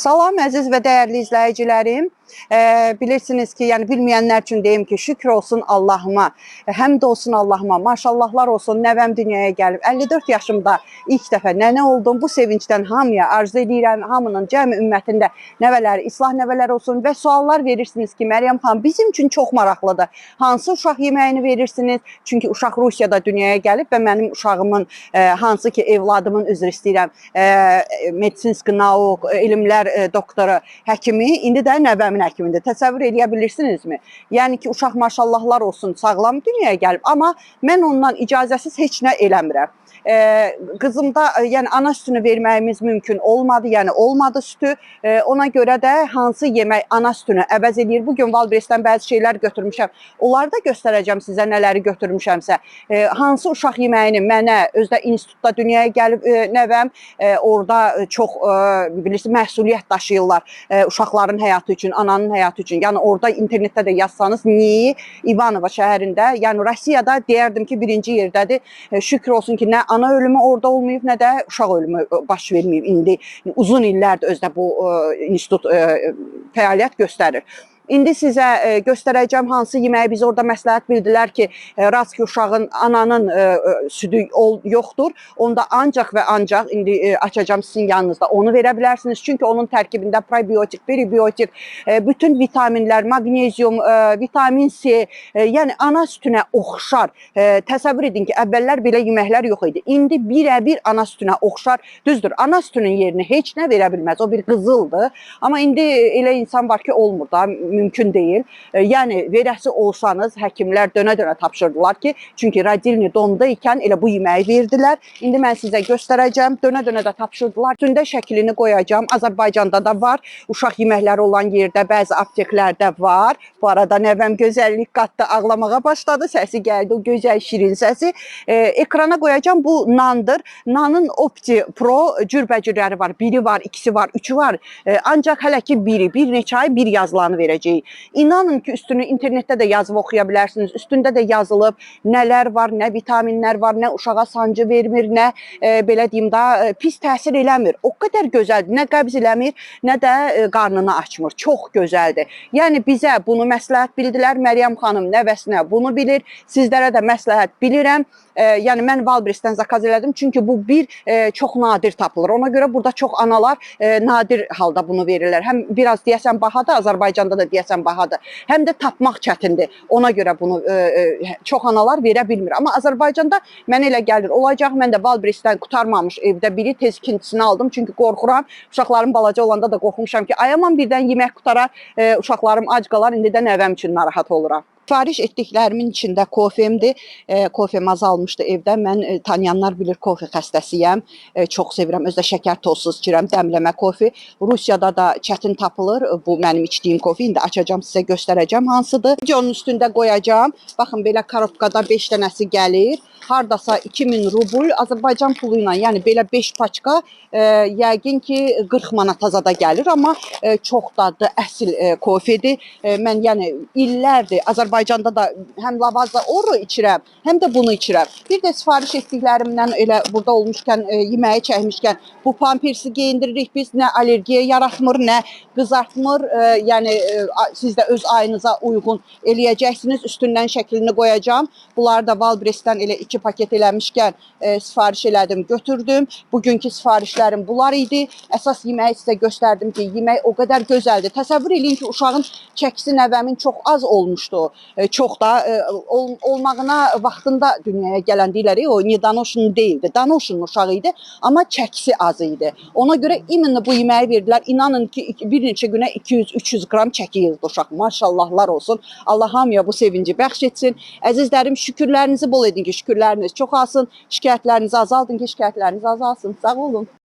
Salam əziz və dəyərli izləyicilərim. Bilirsiniz ki, yəni bilməyənlər üçün deyim ki, şükür olsun Allahıma, həmd olsun Allahıma, maşallahlar olsun, nəvəm dünyaya gəlib. 54 yaşımda ilk dəfə nənə oldum. Bu sevincdən hamıya arzu edirəm, hamının cəmi ümmətində nəvələri, islah nəvələr olsun və suallar verirsiniz ki, Məryəm xanım, bizim üçün çox maraqlıdır. Hansı uşaq yeməyini verirsiniz? Çünki uşaq Rusiyada dünyaya gəlib və mənim uşağımın, hansı ki, evladımın, üzr istəyirəm, medisinski nauk, elmlər doktoru, həkimi, indi də nəvəmin həkimidir. Təsəvvür edə bilirsinizmi? Yəni ki, uşaq maşallahlar olsun, sağlam dünyaya gəlib, amma mən ondan icazəsiz heç nə eləmirəm. Qızımda yəni ana sütünü verməyimiz mümkün olmadı, yəni olmadı sütü. Ona görə də hansı yemək ana sütünü əvəz edir. Bugün Valbresdən bəzi şeylər götürmüşəm. Onları da göstərəcəm sizə nələri götürmüşəmsə. Hansı uşaq yeməyini mənə özdə institutda dünyaya gəlib nəvəm, orada çox bilirsiniz məsuliyyət daşıyırlar uşaqların həyatı üçün, ananın həyatı üçün. Yəni orada internetdə də yazsanız Niyi İvanova şəhərində, yəni Rusiyada deyərdim ki, birinci yerdədir. Şükür olsun ki, nə ana ölümü orada olmayıb, nə də uşaq ölümü baş verməyib. İndi uzun illərdir özdə bu institut fəaliyyət göstərir. İndi sizə göstərəcəm hansı yeməyi biz orada məsləhət bildilər ki, rast ki uşağın, ananın südü yoxdur. Onda ancaq və ancaq, indi açacağım sizin yanınızda, onu verə bilərsiniz. Çünki onun tərkibində probiotik, prebiotik, bütün vitaminlər, magnezium, vitamin C, yəni ana sütünə oxşar. Təsəvvür edin ki, əvvəllər belə yeməklər yox idi. İndi birə-bir ana sütünə oxşar. Düzdür, ana sütünün yerini heç nə verə bilməz. O bir qızıldır. Amma indi elə insan var ki, olmur da, mümkün deyil. Yəni verəsi olsanız həkimlər dönə-dönə tapşırdılar ki, çünki radilni donda ikən elə bu yeməyi verdilər. İndi mən sizə göstərəcəm. Dönə-dönə də tapşırdılar. Üstündə şəklini qoyacağım. Azərbaycanda da var. Uşaq yeməkləri olan yerdə, bəzi apteklərdə var. Bu arada nəvəm gözəllik qatdı, ağlamağa başladı. Səsi gəldi, o gözəl şirin səsi. Ekrana qoyacağım. Bu nandır. Nanın Opti Pro cürbəcürləri var. Biri var, ikisi var, üçü var. Ancaq hələ ki biri, bir neçə ay bir yazılanı verəcək. İnanın ki, üstünü internetdə də yazıb oxuya bilərsiniz. Üstündə də yazılıb nələr var, nə vitaminlər var, nə uşağa sancı vermir, nə belə deyim da pis təsir eləmir. O qədər gözəldir. Nə qəbz eləmir, nə də qarnını açmır. Çox gözəldir. Yəni bizə bunu məsləhət bildilər. Məryəm xanım nəvəsinə bunu bilir. Sizlərə də məsləhət bilirəm. Yəni mən Valbresdən zakaz elədim. Çünki bu çox nadir tapılır. Ona görə burada çox analar nadir halda bunu verirlər. Həm biraz deyəsən bahadır, Azərbaycanda da deyəsən bahadır. Həm də tapmaq çətindir. Ona görə bunu çox analar verə bilmir. Amma Azərbaycanda mənə elə gəlir, olacaq. Mən də Valbresdən qutarmamış evdə biri tez ikincisini aldım. Çünki qorxuram. Uşaqlarım balaca olanda da qorxmuşam ki, ayaman birdən yemək qutarar, uşaqlarım ac qalar. İndi də nəvəm üçün narahat oluram. Sifariş etdiklərimin içində kofemdir. Kofem azalmışdı evdə. Mən tanıyanlar bilir, kofe xəstəsiyəm. Çox sevirəm. Özdə şəkər tozsuz içirəm, dəmləmə kofe. Rusiyada da çətin tapılır. Bu mənim içdiyim kofe. İndi açacağım, sizə göstərəcəm hansıdır. Videonun üstündə qoyacağım. Baxın, belə karobkada 5 dənəsi gəlir. Hardasa 2000 rubl Azərbaycan pulu ilə, yəni belə 5 paçka yəqin ki 40 manata zada gəlir, amma çox dadlı, əsil kofedir. Mən yəni illərdir Azərbaycanda da həm lavazda oru içirəm, həm də bunu içirəm. Bir də sifariş etdiklərimdən elə burada olmuşkən, yeməyi çəkmişkən bu pampersi geyindiririk biz, nə allergiya yaratmır, nə qızartmır. Yəni siz də öz ayınıza uyğun eləyəcəksiniz. Üstündən şəklini qoyacağım. Bunları da Valbresdən elə 2 paket eləmişkən sifariş elədim, götürdüm. Bugünkü sifarişlərim bunlar idi. Əsas yeməyi sizə göstərdim ki, yemək o qədər gözəldir. Təsəvvür edin ki, uşağın çəkisi nəvəmin çox az olmuşdu. Çox da olmağına vaxtında dünyaya gələn deyirlər, o Danoşun deyildi. Danoşun uşağı idi, amma çəkisi az idi. Ona görə iminli bu yeməyi verdilər. İnanın ki, bir neçə günə 200-300 qram çəki yığdı uşaq. Maşallahlar olsun. Allah hamıya bu sevinci bəxş etsin. Əzizlərim, şükürlərinizi bol edin ki, şükürləriniz çoxalsın. Şikayətlərinizi azaldın ki, şikayətləriniz azalsın. Sağ olun.